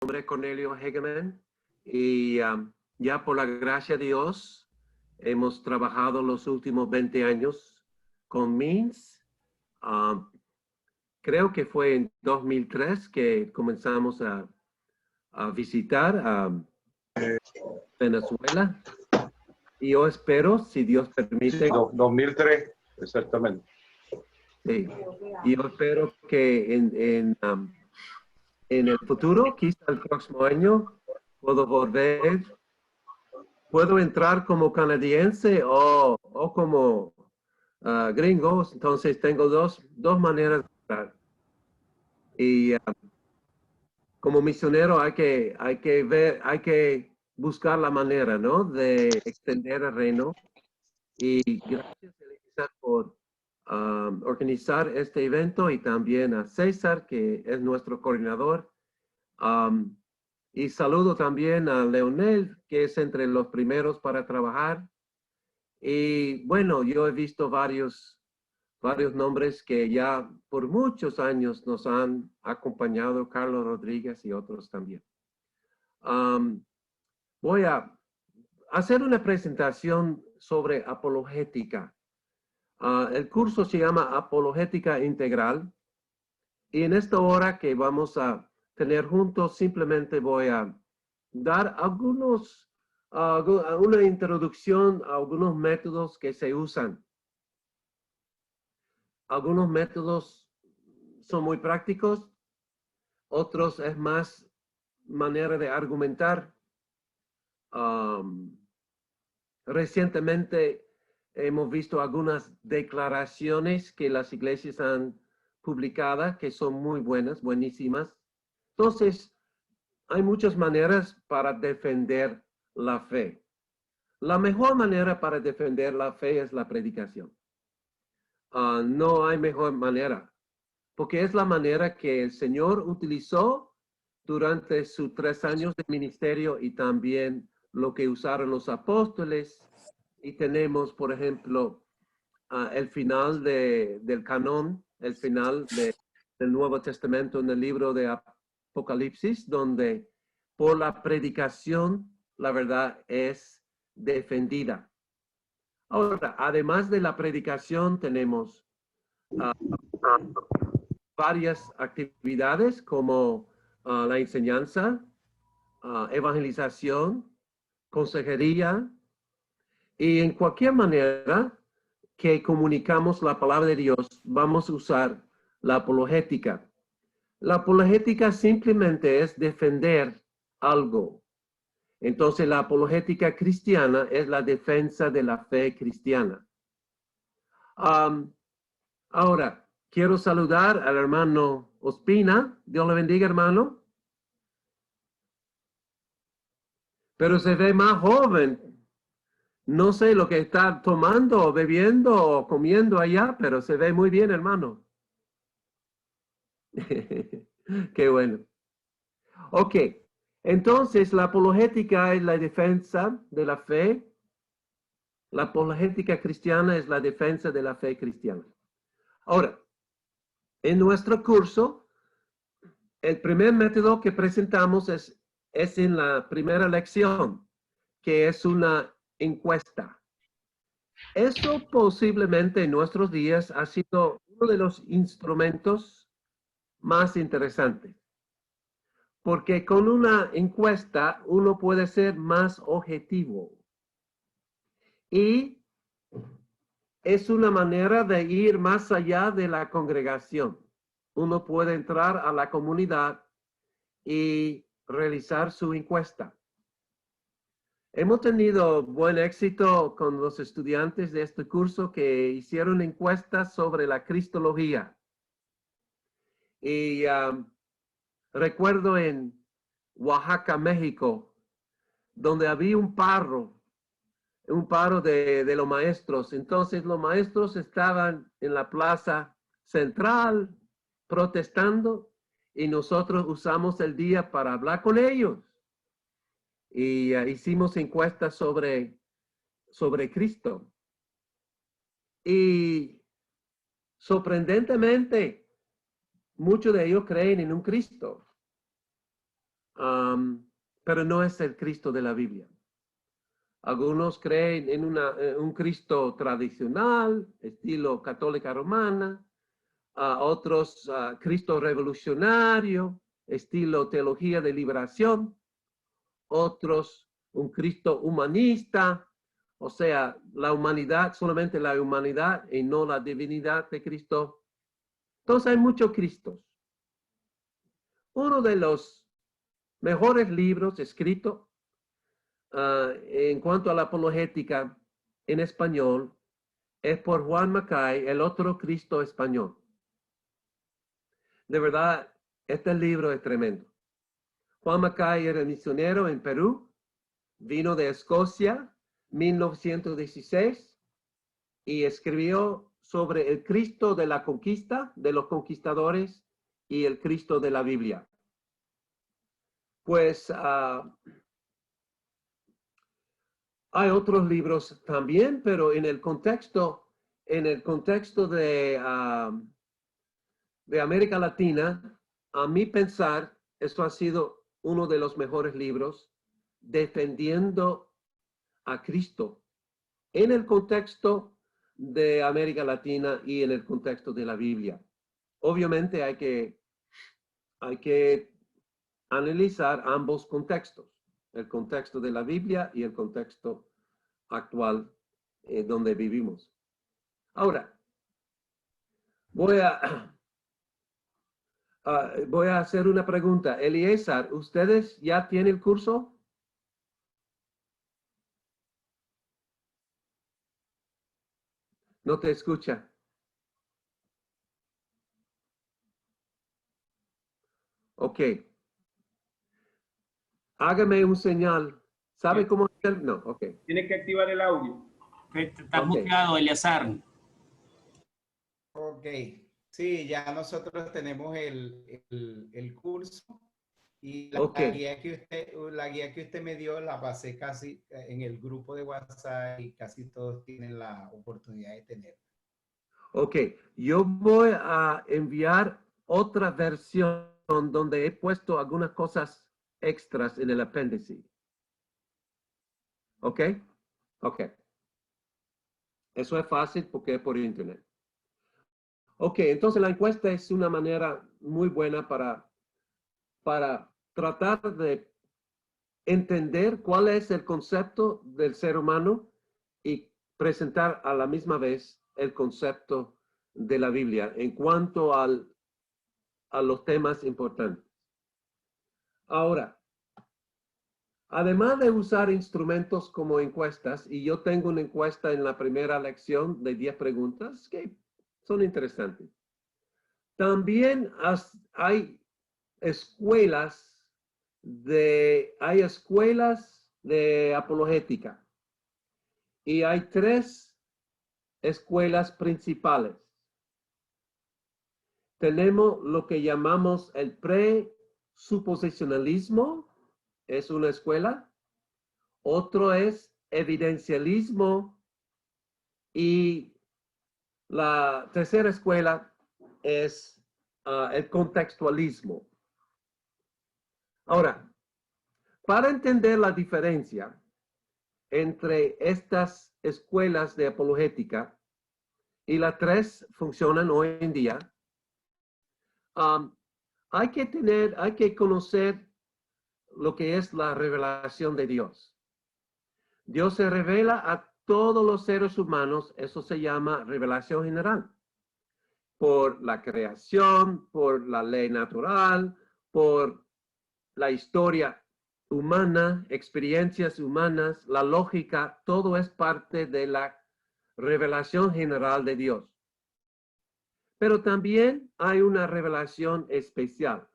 nombre es Cornelio Hegeman y ya por la gracia de Dios hemos trabajado los últimos 20 años con Means. Creo que fue en 2003 que comenzamos a visitar a Venezuela y yo espero, si Dios permite. Sí, 2003, exactamente. Sí, y yo espero que en el futuro, quizá el próximo año, puedo volver, puedo entrar como canadiense o como gringos. Entonces tengo dos maneras de entrar. Y como misionero hay que ver, hay que buscar la manera, ¿no? De extender el reino. Y gracias, Elisa, por organizar este evento y también a César, que es nuestro coordinador. Y saludo también a Leonel, que es entre los primeros para trabajar. Y bueno, yo he visto varios nombres que ya por muchos años nos han acompañado, Carlos Rodríguez y otros también. Voy a hacer una presentación sobre apologética. El curso se llama Apologética Integral y en esta hora que vamos a tener juntos simplemente voy a dar una introducción a algunos métodos que se usan. Algunos métodos son muy prácticos, otros es más manera de argumentar. Recientemente hemos visto algunas declaraciones que las iglesias han publicado que son muy buenas, buenísimas. Entonces, hay muchas maneras para defender la fe. La mejor manera para defender la fe es la predicación. No hay mejor manera, porque es la manera que el Señor utilizó durante sus 3 años de ministerio y también lo que usaron los apóstoles. Y tenemos, por ejemplo, el final del canon, el final del Nuevo Testamento en el libro de Apocalipsis, donde por la predicación la verdad es defendida. Ahora, además de la predicación, tenemos varias actividades como la enseñanza, evangelización, consejería, y en cualquier manera que comunicamos la palabra de Dios, vamos a usar la apologética. La apologética simplemente es defender algo. Entonces, la apologética cristiana es la defensa de la fe cristiana. Ahora, quiero saludar al hermano Ospina. Dios le bendiga, hermano. Pero se ve más joven. No sé lo que está tomando, o bebiendo o comiendo allá, pero se ve muy bien, hermano. Qué bueno. Ok, entonces la apologética es la defensa de la fe. La apologética cristiana es la defensa de la fe cristiana. Ahora, en nuestro curso, el primer método que presentamos es en la primera lección, que es una encuesta. Eso posiblemente en nuestros días ha sido uno de los instrumentos más interesantes, porque con una encuesta uno puede ser más objetivo y es una manera de ir más allá de la congregación. Uno puede entrar a la comunidad y realizar su encuesta. Hemos tenido buen éxito con los estudiantes de este curso que hicieron encuestas sobre la cristología. Y recuerdo en Oaxaca, México, donde había un paro de los maestros. Entonces los maestros estaban en la plaza central protestando y nosotros usamos el día para hablar con ellos. Y hicimos encuestas sobre Cristo. Y sorprendentemente, muchos de ellos creen en un Cristo. pero no es el Cristo de la Biblia. Algunos creen en un Cristo tradicional, estilo católica romana, otros Cristo revolucionario, estilo teología de liberación, otros un Cristo humanista, o sea, la humanidad, solamente la humanidad y no la divinidad de Cristo. Entonces hay muchos Cristos. Uno de los mejores libros escritos en cuanto a la apologética en español es por Juan Macay, El otro Cristo español. De verdad, este libro es tremendo. Juan Macay era misionero en Perú, vino de Escocia, 1916, y escribió sobre el Cristo de la conquista, de los conquistadores, y el Cristo de la Biblia. Pues hay otros libros también, pero en el contexto de América Latina, a mi pensar, esto ha sido uno de los mejores libros defendiendo a Cristo en el contexto de América Latina y en el contexto de la Biblia. Obviamente hay que analizar ambos contextos, el contexto de la Biblia y el contexto actual donde vivimos. Ahora, voy a hacer una pregunta. Eliezer, ¿ustedes ya tienen el curso? No te escucha. Ok. Hágame un señal. ¿Sabe cómo hacer? No, ok. Tienes que activar el audio. Está muteado, Eleazar. Ok. Sí, ya nosotros tenemos el curso y la guía que usted me dio la pasé casi en el grupo de WhatsApp y casi todos tienen la oportunidad de tener. Ok, yo voy a enviar otra versión donde he puesto algunas cosas extras en el apéndice. ¿Ok? Ok. Eso es fácil porque es por internet. Ok, entonces la encuesta es una manera muy buena para tratar de entender cuál es el concepto del ser humano y presentar a la misma vez el concepto de la Biblia en cuanto a los temas importantes. Ahora, además de usar instrumentos como encuestas, y yo tengo una encuesta en la primera lección de 10 preguntas que son interesantes. También hay escuelas de apologética y hay 3 escuelas principales. Tenemos lo que llamamos el presuposicionalismo, es una escuela. Otro es evidencialismo y la tercera escuela es el contextualismo. Ahora, para entender la diferencia entre estas escuelas de apologética y las 3 funcionan hoy en día, hay que conocer lo que es la revelación de Dios. Dios se revela a todos los seres humanos, eso se llama revelación general. Por la creación, por la ley natural, por la historia humana, experiencias humanas, la lógica, todo es parte de la revelación general de Dios. Pero también hay una revelación especial.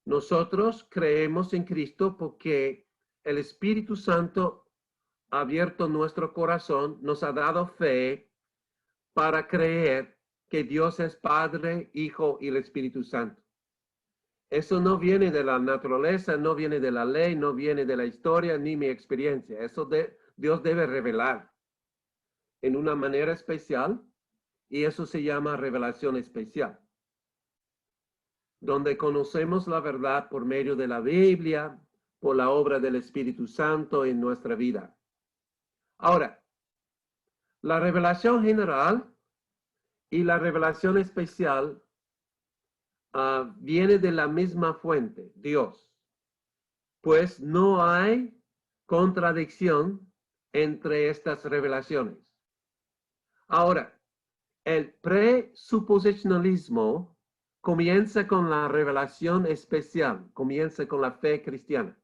Nosotros creemos en Cristo porque el Espíritu Santo ha abierto nuestro corazón, nos ha dado fe para creer que Dios es Padre, Hijo y el Espíritu Santo. Eso no viene de la naturaleza, no viene de la ley, no viene de la historia ni mi experiencia. Eso Dios debe revelar en una manera especial y eso se llama revelación especial, donde conocemos la verdad por medio de la Biblia, por la obra del Espíritu Santo en nuestra vida. Ahora, la revelación general y la revelación especial viene de la misma fuente, Dios. Pues no hay contradicción entre estas revelaciones. Ahora, el presuposicionalismo comienza con la revelación especial, comienza con la fe cristiana.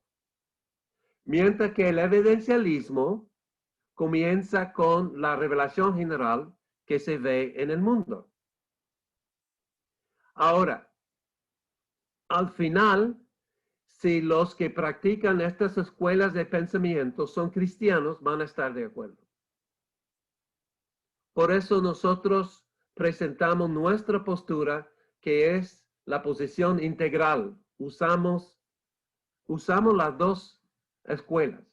Mientras que el evidencialismo comienza con la revelación general que se ve en el mundo. Ahora, al final, si los que practican estas escuelas de pensamiento son cristianos, van a estar de acuerdo. Por eso nosotros presentamos nuestra postura, que es la posición integral. Usamos las dos escuelas.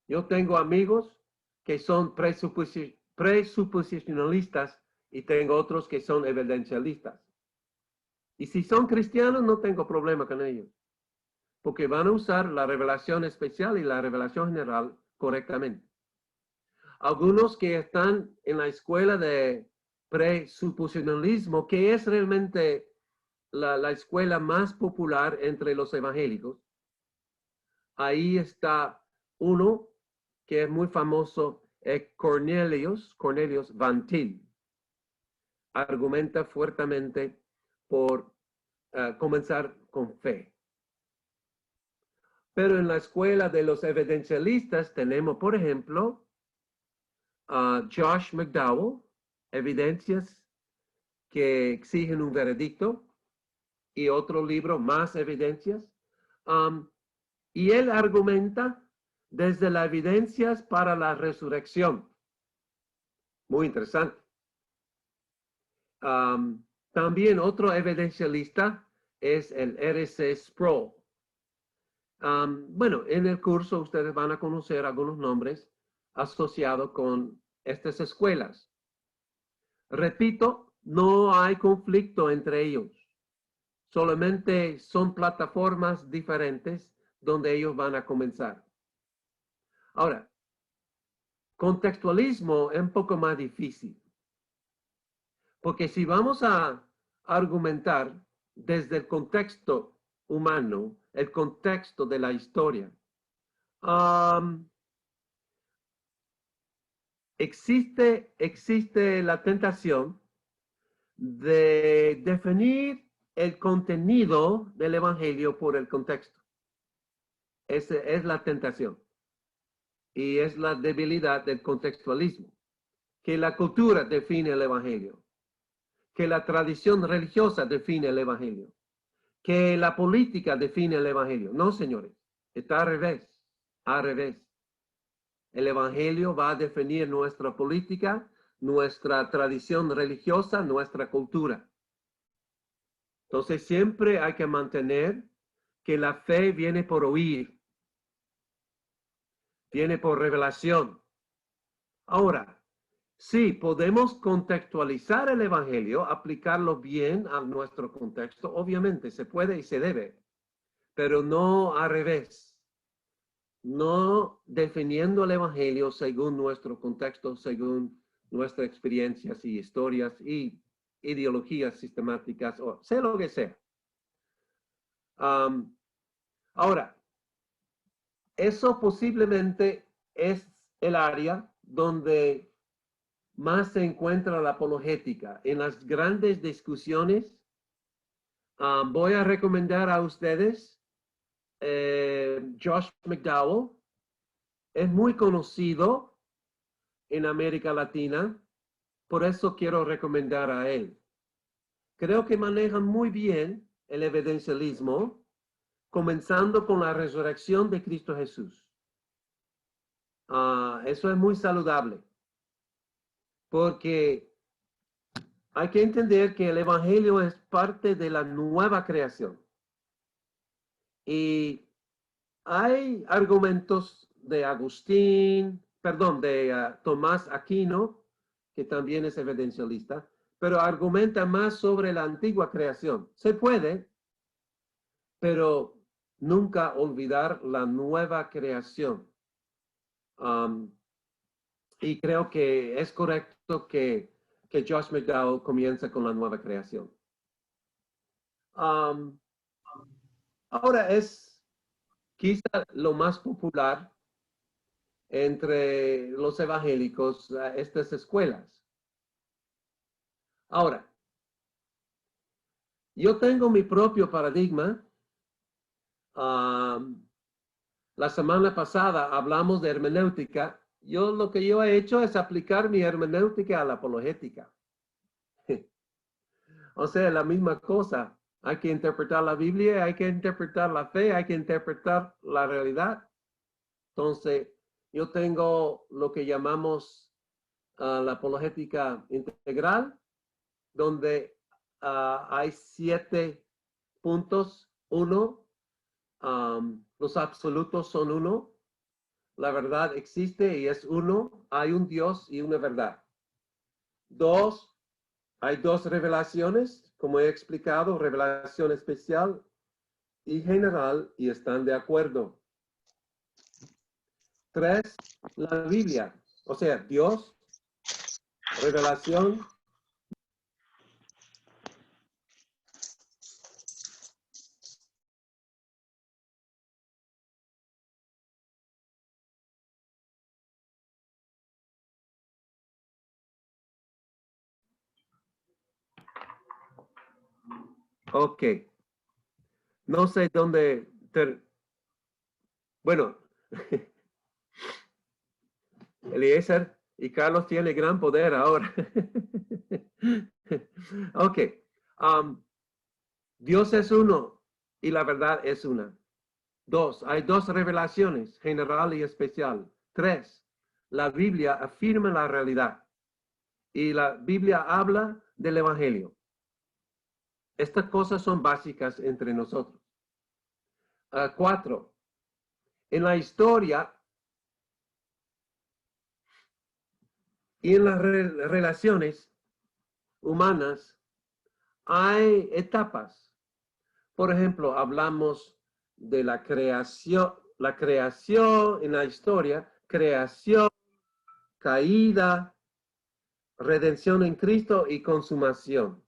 Yo tengo amigos que son presuposicionalistas y tengo otros que son evidencialistas. Y si son cristianos, no tengo problema con ellos, porque van a usar la revelación especial y la revelación general correctamente. Algunos que están en la escuela de presuposicionalismo, que es realmente la escuela más popular entre los evangélicos, ahí está uno que es muy famoso, Cornelius Van Til. Argumenta fuertemente por comenzar con fe. Pero en la escuela de los evidencialistas tenemos, por ejemplo, Josh McDowell, Evidencias que exigen un veredicto, y otro libro, Más Evidencias. Y él argumenta desde las evidencias para la resurrección. Muy interesante. También otro evidencialista es el R.C. Sproul. Bueno, en el curso ustedes van a conocer algunos nombres asociados con estas escuelas. Repito, no hay conflicto entre ellos. Solamente son plataformas diferentes donde ellos van a comenzar. Ahora, contextualismo es un poco más difícil. Porque si vamos a argumentar desde el contexto humano, el contexto de la historia, existe la tentación de definir el contenido del evangelio por el contexto. Esa es la tentación. Y es la debilidad del contextualismo. Que la cultura define el evangelio. Que la tradición religiosa define el evangelio. Que la política define el evangelio. No, señores. Está al revés. Al revés. El evangelio va a definir nuestra política, nuestra tradición religiosa, nuestra cultura. Entonces siempre hay que mantener que la fe viene por oír. Viene por revelación. Ahora, sí, podemos contextualizar el evangelio, aplicarlo bien a nuestro contexto. Obviamente se puede y se debe, pero no al revés. No definiendo el evangelio según nuestro contexto, según nuestras experiencias y historias y ideologías sistemáticas, o sea lo que sea. Ahora, eso posiblemente es el área donde más se encuentra la apologética. En las grandes discusiones, voy a recomendar a ustedes Josh McDowell. Es muy conocido en América Latina, por eso quiero recomendar a él. Creo que manejan muy bien el evidencialismo, comenzando con la resurrección de Cristo Jesús. Eso es muy saludable, porque hay que entender que el evangelio es parte de la nueva creación. Y hay argumentos de Tomás Aquino, que también es evidencialista, pero argumenta más sobre la antigua creación. Se puede, pero nunca olvidar la nueva creación. Y creo que es correcto que Josh McDowell comienza con la nueva creación. Ahora es quizá lo más popular entre los evangélicos, estas escuelas. Ahora, yo tengo mi propio paradigma. La semana pasada hablamos de hermenéutica. Lo que yo he hecho es aplicar mi hermenéutica a la apologética. O sea, la misma cosa. Hay que interpretar la Biblia, hay que interpretar la fe, hay que interpretar la realidad. Entonces, yo tengo lo que llamamos la apologética integral, donde hay 7 puntos. 1, los absolutos son 1. La verdad existe y es 1. Hay un Dios y una verdad. 2, hay 2 revelaciones, como he explicado, revelación especial y general, y están de acuerdo. 3, la Biblia, o sea, Dios, revelación. Ok. No sé dónde... Bueno, Eliezer y Carlos tienen gran poder ahora. Ok. Dios es uno y la verdad es una. 2, hay 2 revelaciones, general y especial. 3, la Biblia afirma la realidad y la Biblia habla del Evangelio. Estas cosas son básicas entre nosotros. 4, en la historia y en las relaciones humanas hay etapas. Por ejemplo, hablamos de la creación en la historia, creación, caída, redención en Cristo y consumación.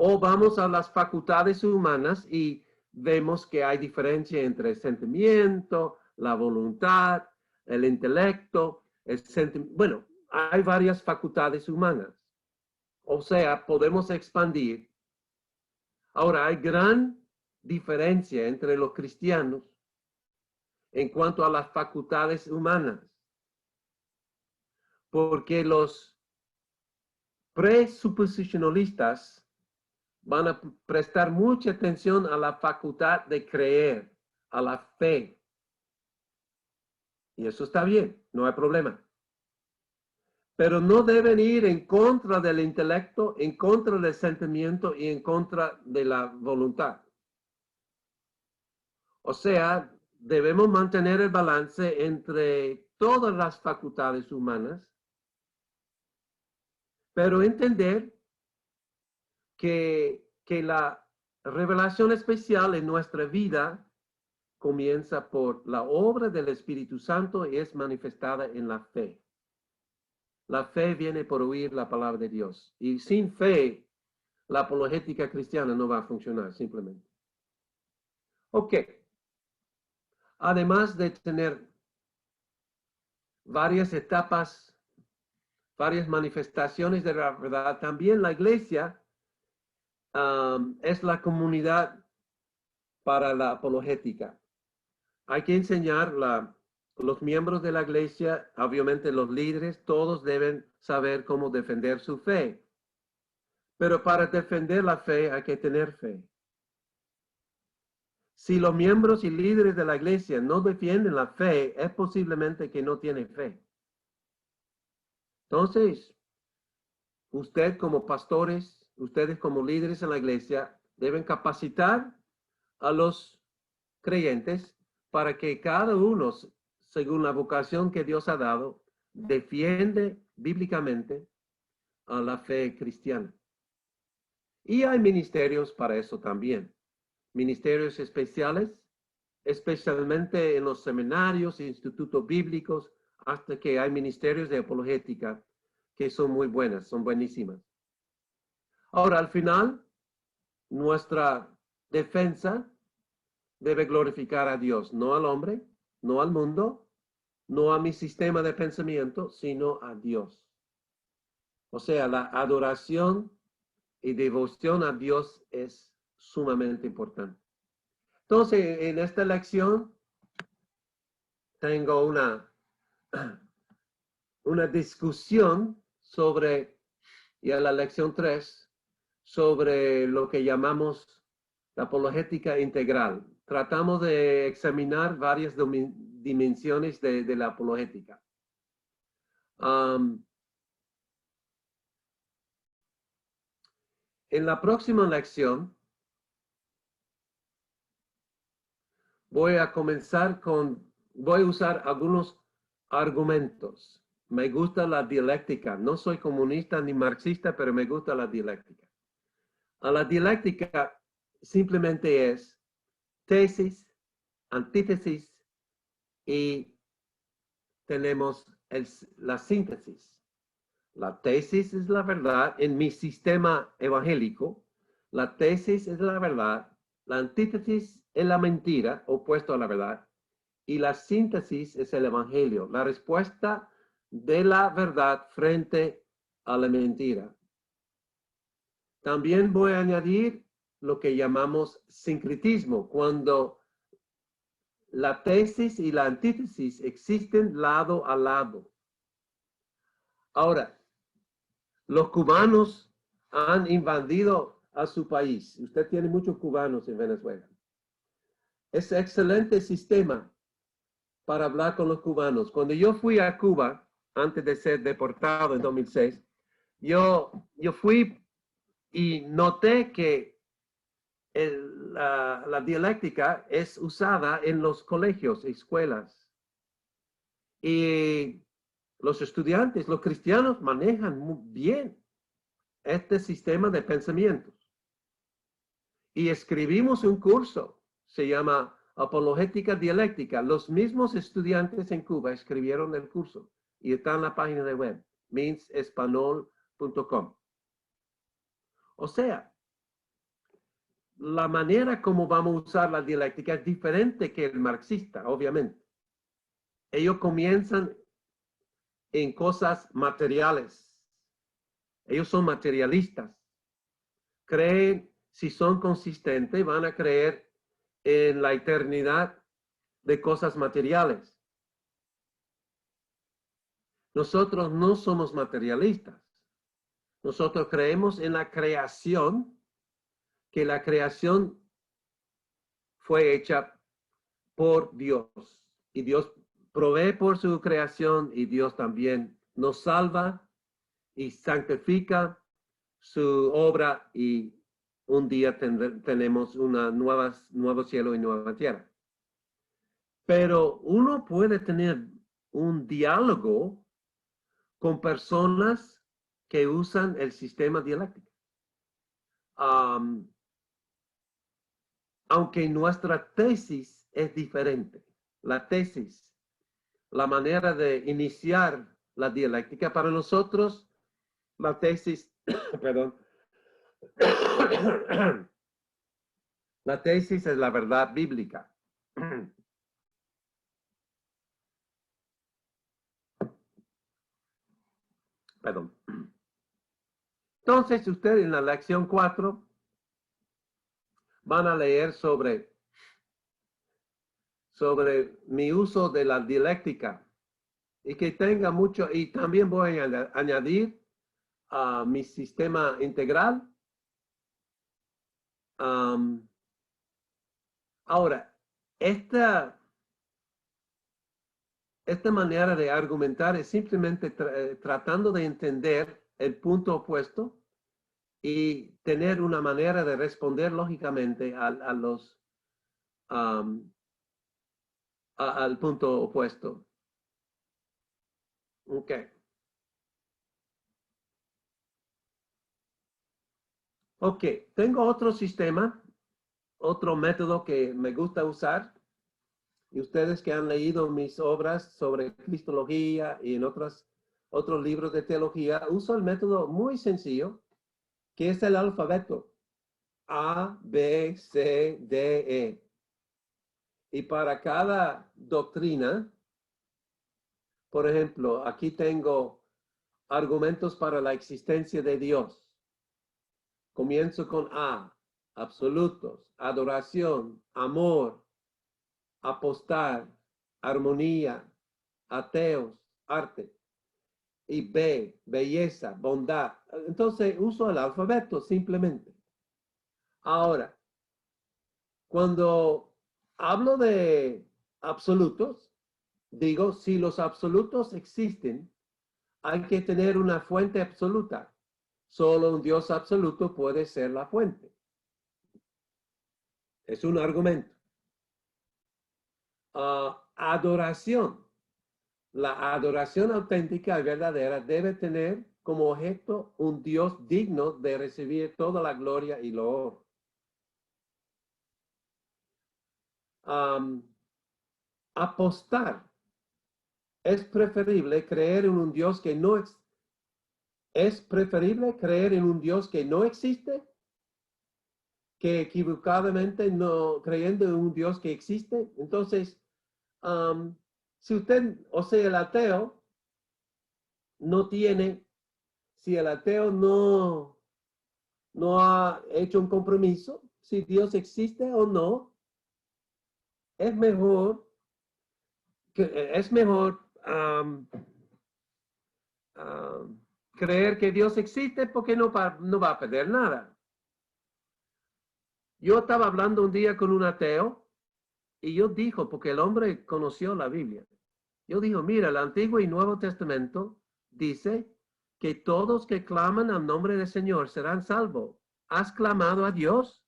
O vamos a las facultades humanas y vemos que hay diferencia entre el sentimiento, la voluntad, el intelecto, bueno, hay varias facultades humanas. O sea, podemos expandir. Ahora, hay gran diferencia entre los cristianos en cuanto a las facultades humanas. Porque los presuposicionalistas van a prestar mucha atención a la facultad de creer, a la fe. Y eso está bien, no hay problema. Pero no deben ir en contra del intelecto, en contra del sentimiento y en contra de la voluntad. O sea, debemos mantener el balance entre todas las facultades humanas, pero entender que la revelación especial en nuestra vida comienza por la obra del Espíritu Santo y es manifestada en la fe. La fe viene por oír la palabra de Dios. Y sin fe, la apologética cristiana no va a funcionar, simplemente. Ok. Además de tener varias etapas, varias manifestaciones de la verdad, también la iglesia es la comunidad para la apologética. Hay que enseñar los miembros de la iglesia, obviamente los líderes, todos deben saber cómo defender su fe. Pero para defender la fe hay que tener fe. Si los miembros y líderes de la iglesia no defienden la fe, es posiblemente que no tienen fe. Entonces, usted como pastores, ustedes como líderes en la iglesia, deben capacitar a los creyentes para que cada uno, según la vocación que Dios ha dado, defiende bíblicamente a la fe cristiana. Y hay ministerios para eso también. Ministerios especiales especialmente en los seminarios, institutos bíblicos, hasta que hay ministerios de apologética que son muy buenas, son buenísimas. Ahora, al final, nuestra defensa debe glorificar a Dios, no al hombre, no al mundo, no a mi sistema de pensamiento, sino a Dios. O sea, la adoración y devoción a Dios es sumamente importante. Entonces, en esta lección tengo una discusión sobre, y en la lección 3, sobre lo que llamamos la apologética integral. Tratamos de examinar varias dimensiones de la apologética. En la próxima lección voy a usar algunos argumentos. Me gusta la dialéctica. No soy comunista ni marxista, pero me gusta la dialéctica. La dialéctica simplemente es tesis, antítesis y tenemos la síntesis. La tesis es la verdad en mi sistema evangélico. La tesis es la verdad. La antítesis es la mentira, opuesto a la verdad. Y la síntesis es el evangelio, la respuesta de la verdad frente a la mentira. También voy a añadir lo que llamamos sincretismo, cuando la tesis y la antítesis existen lado a lado. Ahora, los cubanos han invadido a su país. Usted tiene muchos cubanos en Venezuela. Es un excelente sistema para hablar con los cubanos. Cuando yo fui a Cuba, antes de ser deportado en 2006, yo fui y noté que la dialéctica es usada en los colegios, escuelas. Y los estudiantes, los cristianos, manejan muy bien este sistema de pensamientos. Y escribimos un curso, se llama Apologética Dialéctica. Los mismos estudiantes en Cuba escribieron el curso y está en la página de web, minsespanol.com. O sea, la manera como vamos a usar la dialéctica es diferente que el marxista, obviamente. Ellos comienzan en cosas materiales. Ellos son materialistas. Creen, si son consistentes, van a creer en la eternidad de cosas materiales. Nosotros no somos materialistas. Nosotros creemos en la creación, que la creación fue hecha por Dios. Y Dios provee por su creación y Dios también nos salva y santifica su obra y un día tenemos nuevo cielo y nueva tierra. Pero uno puede tener un diálogo con personas que usan el sistema dialéctico. Aunque nuestra tesis es diferente. La tesis, la manera de iniciar la dialéctica para nosotros, la tesis, perdón, la tesis es la verdad bíblica. Perdón. Entonces, ustedes en la lección 4 van a leer sobre mi uso de la dialéctica y que tenga mucho, y también voy a añadir a mi sistema integral. Ahora, esta manera de argumentar es simplemente tratando de entender el punto opuesto y tener una manera de responder lógicamente al punto opuesto. Ok. Ok, tengo otro sistema, otro método que me gusta usar y ustedes que han leído mis obras sobre cristología y en otros libros de teología, uso el método muy sencillo, que es el alfabeto. A, B, C, D, E. Y para cada doctrina, por ejemplo, aquí tengo argumentos para la existencia de Dios. Comienzo con A, absolutos, adoración, amor, apostar, armonía, ateos, arte. Y B, belleza, bondad. Entonces uso el alfabeto simplemente. Ahora, cuando hablo de absolutos, digo, si los absolutos existen, hay que tener una fuente absoluta. Solo un Dios absoluto puede ser la fuente. Es un argumento. Adoración. La adoración auténtica y verdadera debe tener como objeto un Dios digno de recibir toda la gloria y lo honor. Apostar. Es preferible creer en un Dios que no es preferible creer en un Dios que no existe que equivocadamente no creyendo en un Dios que existe. Entonces, si usted, o sea, el ateo no tiene, si el ateo no ha hecho un compromiso, si Dios existe o no, es mejor creer que Dios existe porque no va a perder nada. Yo estaba hablando un día con un ateo y yo dijo, porque el hombre conoció la Biblia, yo digo, mira, el Antiguo y Nuevo Testamento dice que todos que claman al nombre del Señor serán salvos. ¿Has clamado a Dios?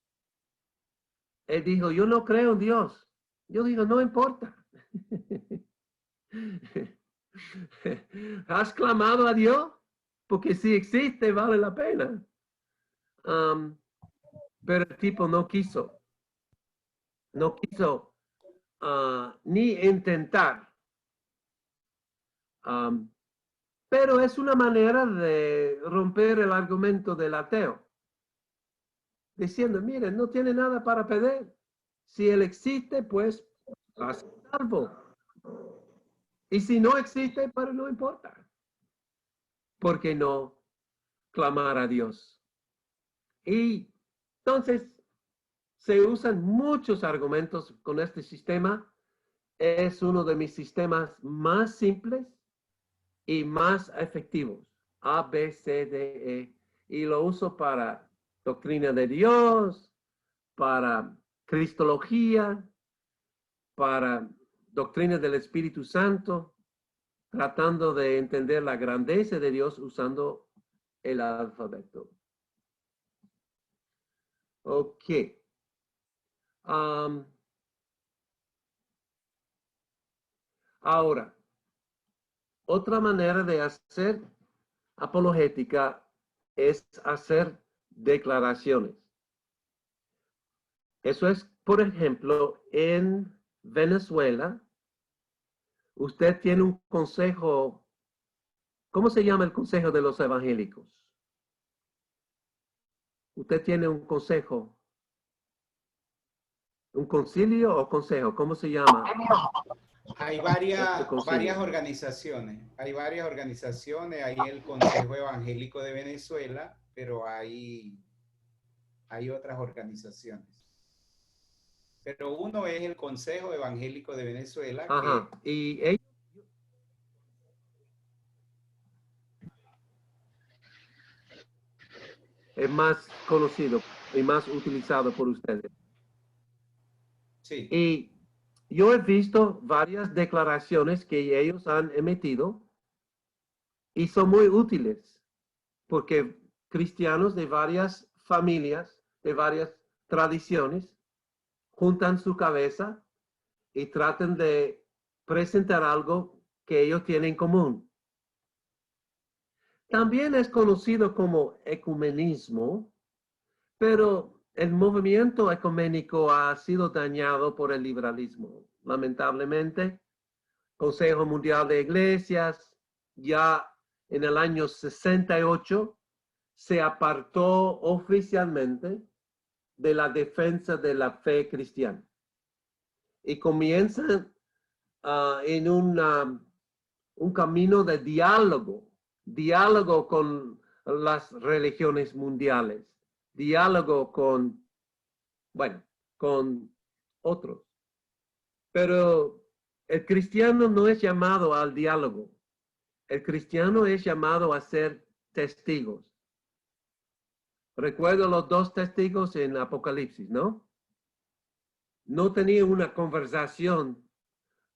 Él dijo, yo no creo en Dios. Yo digo, no importa. ¿Has clamado a Dios? Porque si existe, vale la pena. Pero el tipo no quiso. No quiso ni intentar. Pero es una manera de romper el argumento del ateo. Diciendo, miren, no tiene nada para perder. Si él existe, pues, va a ser salvo. Y si no existe, pero no importa. ¿Por qué no clamar a Dios? Y entonces se usan muchos argumentos con este sistema. Es uno de mis sistemas más simples y más efectivos. A, B, C, D, E. Y lo uso para doctrina de Dios, para cristología, para doctrina del Espíritu Santo, tratando de entender la grandeza de Dios usando el alfabeto. Ok. Ahora, otra manera de hacer apologética es hacer declaraciones. Eso es, por ejemplo, en Venezuela, usted tiene un consejo. ¿Cómo se llama el consejo de los evangélicos? Usted tiene un consejo. ¿Un concilio o consejo? ¿Cómo se llama? Hay varias organizaciones. Hay varias organizaciones. Hay el Consejo Evangélico de Venezuela, pero hay otras organizaciones. Pero uno es el Consejo Evangélico de Venezuela. Ajá. Y ellos es más conocido y más utilizado por ustedes. Sí. Y yo he visto varias declaraciones que ellos han emitido y son muy útiles porque cristianos de varias familias, de varias tradiciones, juntan su cabeza y tratan de presentar algo que ellos tienen en común. También es conocido como ecumenismo, pero el movimiento ecuménico ha sido dañado por el liberalismo. lamentablemente. Consejo Mundial de Iglesias, ya en el año 68, se apartó oficialmente de la defensa de la fe cristiana. Y comienzan en un camino de diálogo con las religiones mundiales, diálogo con, bueno, con otros. Pero el cristiano no es llamado al diálogo. El cristiano es llamado a ser testigos. Recuerdo los dos testigos en Apocalipsis, ¿no? No tenían una conversación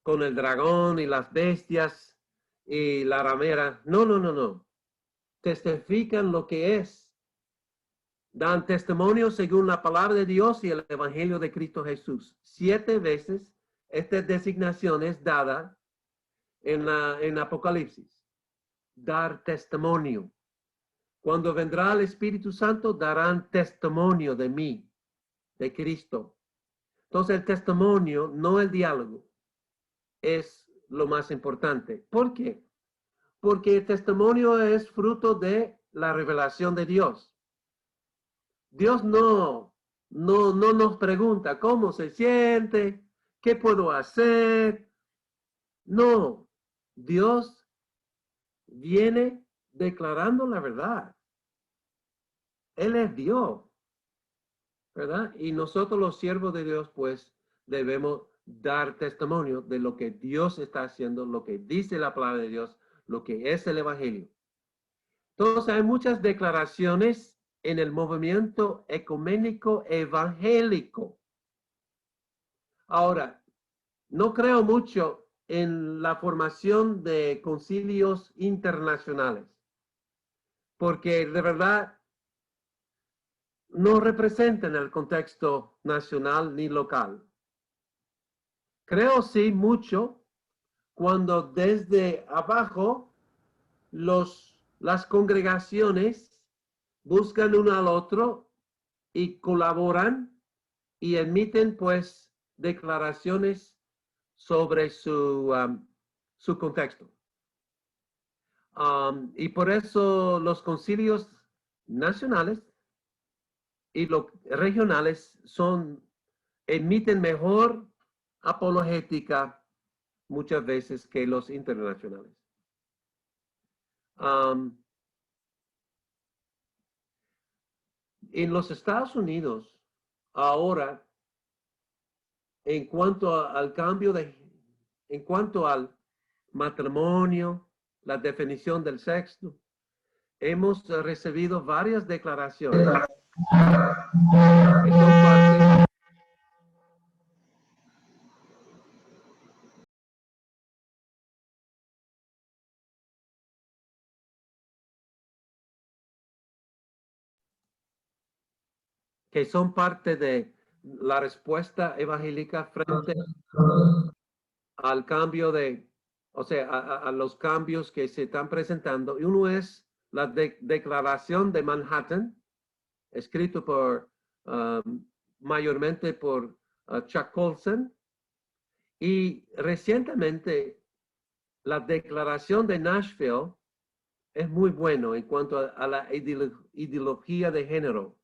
con el dragón y las bestias y la ramera. No. Testifican lo que es. Dan testimonio según la palabra de Dios y el evangelio de Cristo Jesús. 7 veces esta designación es dada en Apocalipsis. Dar testimonio. Cuando vendrá el Espíritu Santo, darán testimonio de mí, de Cristo. Entonces el testimonio, no el diálogo, es lo más importante. ¿Por qué? Porque el testimonio es fruto de la revelación de Dios. Dios no nos pregunta cómo se siente, qué puedo hacer. No, Dios viene declarando la verdad. Él es Dios, ¿verdad? Y nosotros los siervos de Dios, pues, debemos dar testimonio de lo que Dios está haciendo, lo que dice la palabra de Dios, lo que es el evangelio. Entonces, hay muchas declaraciones en el movimiento ecuménico evangélico. Ahora, no creo mucho en la formación de concilios internacionales, porque de verdad no representan el contexto nacional ni local. Creo sí mucho cuando desde abajo las congregaciones buscan uno al otro y colaboran y emiten pues declaraciones sobre su contexto. Y por eso los concilios nacionales y los regionales emiten mejor apologética muchas veces que los internacionales. En los Estados Unidos, ahora, en cuanto al matrimonio, la definición del sexo, hemos recibido varias declaraciones que son parte de la respuesta evangélica frente al cambio a los cambios que se están presentando. Y uno es la Declaración de Manhattan, escrito mayormente por Chuck Colson, y recientemente la Declaración de Nashville es muy bueno en cuanto a la ideología de género.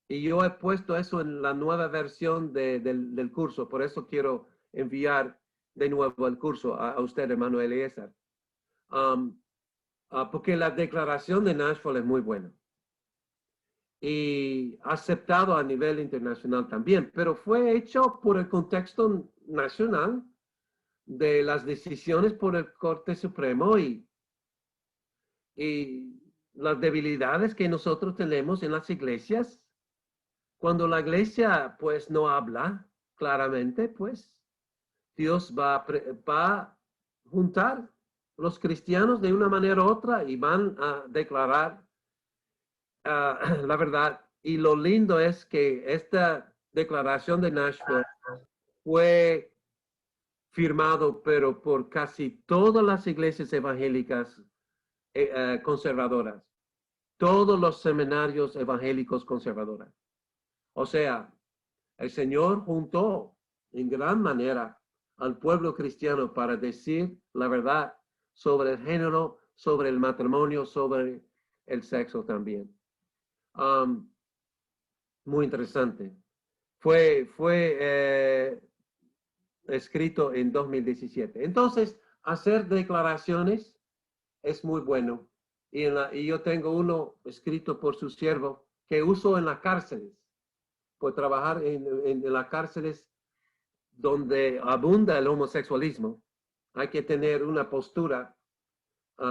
Y yo he puesto eso en la nueva versión del curso, por eso quiero enviar de nuevo el curso a usted, hermano Eliezer. Porque la declaración de Nashville es muy buena. Y aceptado a nivel internacional también, pero fue hecho por el contexto nacional de las decisiones por el Corte Supremo y las debilidades que nosotros tenemos en las iglesias. Cuando la iglesia pues no habla claramente, pues Dios va a juntar los cristianos de una manera u otra y van a declarar la verdad. Y lo lindo es que esta declaración de Nashville fue firmado, pero por casi todas las iglesias evangélicas conservadoras, todos los seminarios evangélicos conservadores. O sea, el Señor juntó en gran manera al pueblo cristiano para decir la verdad sobre el género, sobre el matrimonio, sobre el sexo también. Muy interesante. Fue escrito en 2017. Entonces, hacer declaraciones es muy bueno. Y yo tengo uno escrito por su siervo que uso en las cárceles, por trabajar en las cárceles donde abunda el homosexualismo. Hay que tener una postura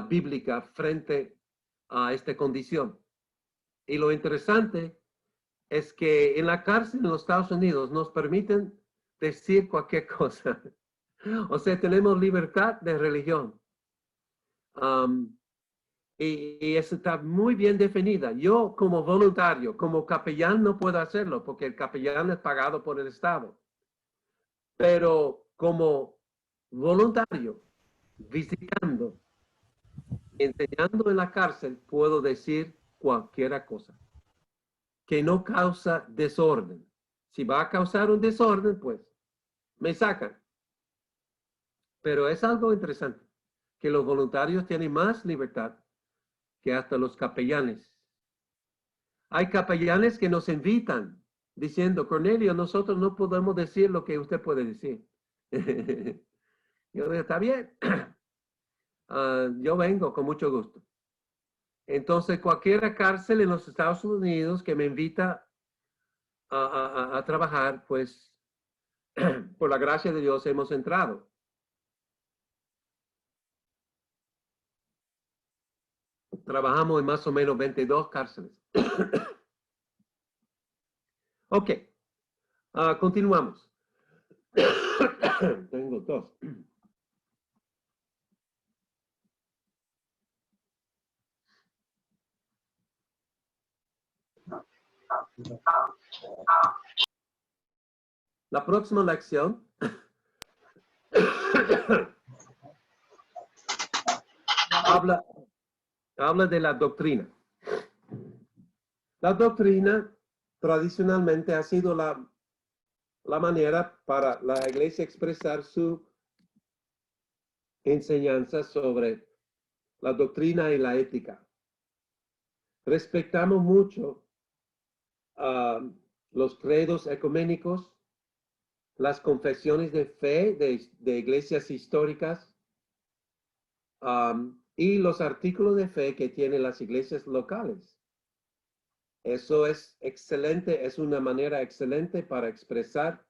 bíblica frente a esta condición. Y lo interesante es que en la cárcel en los Estados Unidos nos permiten decir cualquier cosa. O sea, tenemos libertad de religión. Y eso está muy bien definida. Yo como voluntario, como capellán no puedo hacerlo porque el capellán es pagado por el Estado. Pero como voluntario, visitando, enseñando en la cárcel, puedo decir cualquier cosa que no causa desorden. Si va a causar un desorden, pues me sacan. Pero es algo interesante, que los voluntarios tienen más libertad que hasta los capellanes. Hay capellanes que nos invitan diciendo, Cornelio, nosotros no podemos decir lo que usted puede decir. Yo digo, está bien. Yo vengo con mucho gusto. Entonces, cualquier cárcel en los Estados Unidos que me invita a trabajar, pues, por la gracia de Dios hemos entrado. Trabajamos en más o menos 22 cárceles. Ok, continuamos. Tengo tos. La próxima lección habla de la doctrina. La doctrina tradicionalmente ha sido la manera para la iglesia expresar su enseñanza sobre la doctrina y la ética. Respetamos mucho los credos ecuménicos, las confesiones de fe de iglesias históricas y los artículos de fe que tienen las iglesias locales. Eso es excelente, es una manera excelente para expresar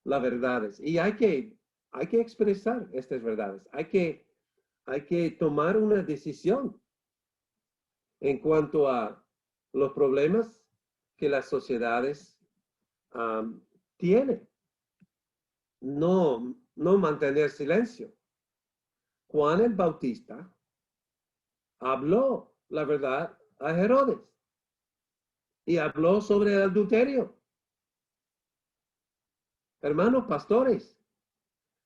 las verdades. Y hay que expresar estas verdades. Hay que tomar una decisión en cuanto a los problemas que las sociedades tienen. No mantener silencio. Juan el Bautista habló la verdad a Herodes y habló sobre el adulterio. Hermanos pastores,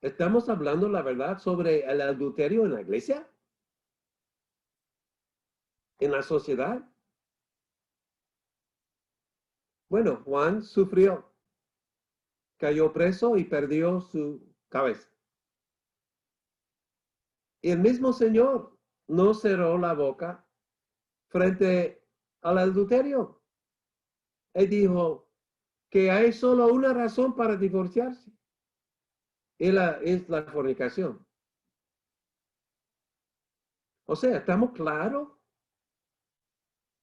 ¿estamos hablando la verdad sobre el adulterio en la iglesia? ¿En la sociedad? Bueno, Juan sufrió, cayó preso y perdió su cabeza. Y el mismo Señor no cerró la boca frente al adulterio. Él dijo que hay solo una razón para divorciarse. Es la fornicación. O sea, ¿estamos claros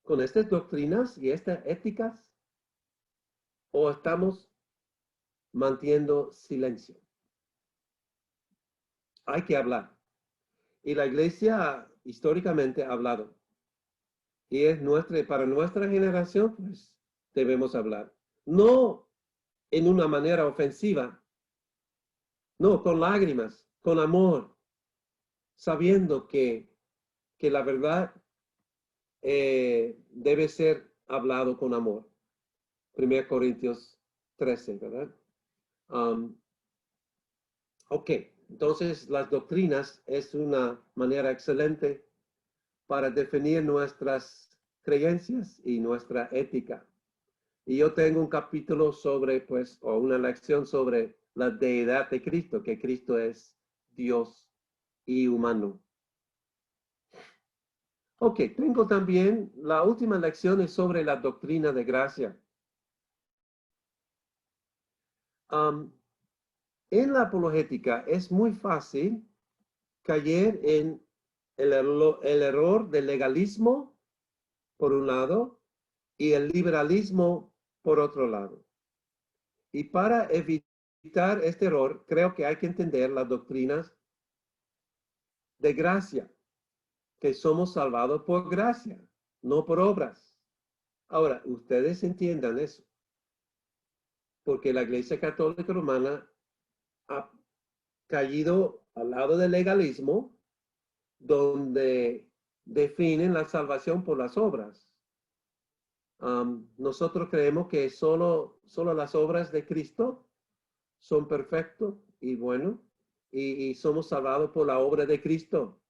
con estas doctrinas y estas éticas? ¿O estamos manteniendo silencio? Hay que hablar. Y la iglesia históricamente ha hablado. Y es para nuestra generación, pues, debemos hablar. No en una manera ofensiva. No, con lágrimas, con amor. Sabiendo que la verdad debe ser hablado con amor. 1 Corintios 13, ¿verdad? Ok, entonces las doctrinas es una manera excelente para definir nuestras creencias y nuestra ética. Y yo tengo un capítulo sobre, pues, o una lección sobre la deidad de Cristo, que Cristo es Dios y humano. Ok, tengo también la última lección es sobre la doctrina de gracia. En la apologética es muy fácil caer en el error del legalismo, por un lado, y el liberalismo, por otro lado. Y para evitar este error, creo que hay que entender las doctrinas de gracia, que somos salvados por gracia, no por obras. Ahora, ustedes entiendan eso, porque la Iglesia Católica Romana ha caído al lado del legalismo, donde definen la salvación por las obras. Nosotros creemos que solo las obras de Cristo son perfectos y buenos, y somos salvados por la obra de Cristo.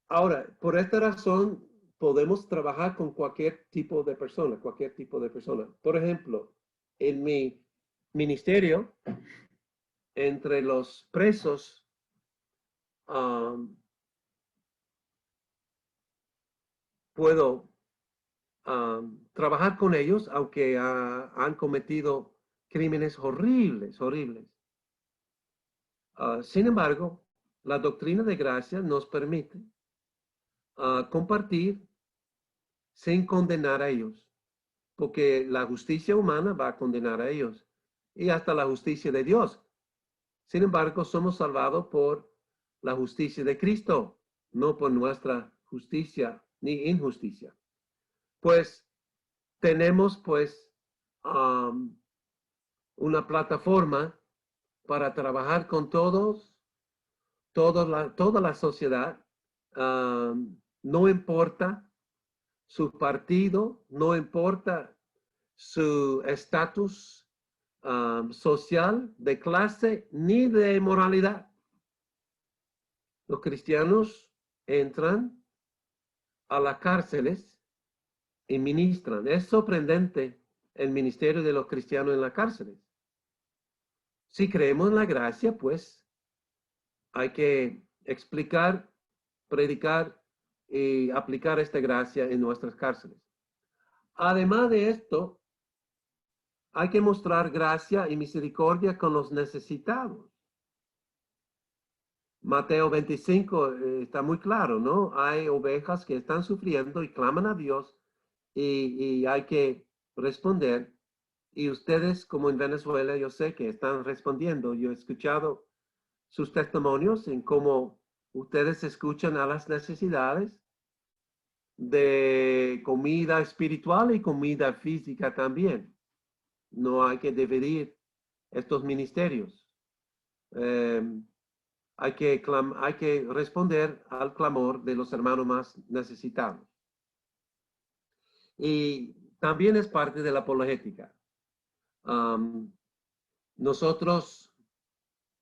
Ahora, por esta razón, podemos trabajar con cualquier tipo de persona, Por ejemplo, en mi ministerio, entre los presos, puedo trabajar con ellos, aunque han cometido crímenes horribles. Sin embargo, la doctrina de gracia nos permite compartir sin condenar a ellos, porque la justicia humana va a condenar a ellos y hasta la justicia de Dios. Sin embargo, somos salvados por la justicia de Cristo, no por nuestra justicia ni injusticia. Pues tenemos una plataforma para trabajar con toda la sociedad, no importa su partido, no importa su estatus social, de clase, ni de moralidad. Los cristianos entran a las cárceles y ministran. Es sorprendente el ministerio de los cristianos en las cárceles. Si creemos en la gracia, pues hay que explicar, predicar y aplicar esta gracia en nuestras cárceles. Además de esto, hay que mostrar gracia y misericordia con los necesitados. Mateo 25 está muy claro, ¿no? Hay ovejas que están sufriendo y claman a Dios y hay que responder. Y ustedes, como en Venezuela, yo sé que están respondiendo. Yo he escuchado sus testimonios en cómo ustedes escuchan a las necesidades de comida espiritual y comida física también. No hay que dividir estos ministerios. Hay que responder al clamor de los hermanos más necesitados. Y también es parte de la apologética. Nosotros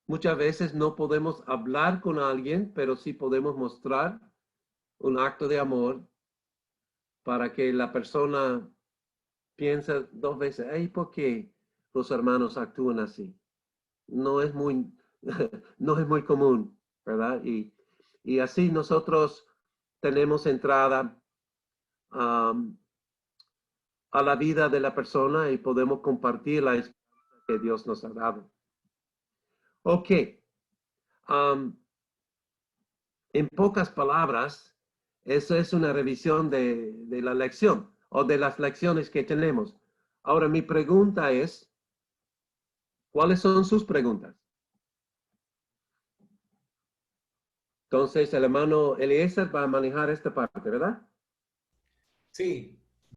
muchas veces no podemos hablar con alguien, pero sí podemos mostrar un acto de amor para que la persona piense dos veces, hey, ¿por qué los hermanos actúan así? No es muy, no es muy común, ¿verdad? Y así nosotros tenemos entrada a la vida de la persona y podemos compartir la esperanza que Dios nos ha dado. Ok. En pocas palabras, eso es una revisión de la lección o de las lecciones que tenemos. Ahora, mi pregunta es, ¿cuáles son sus preguntas? Entonces, el hermano Eliezer va a manejar esta parte, ¿verdad? Sí,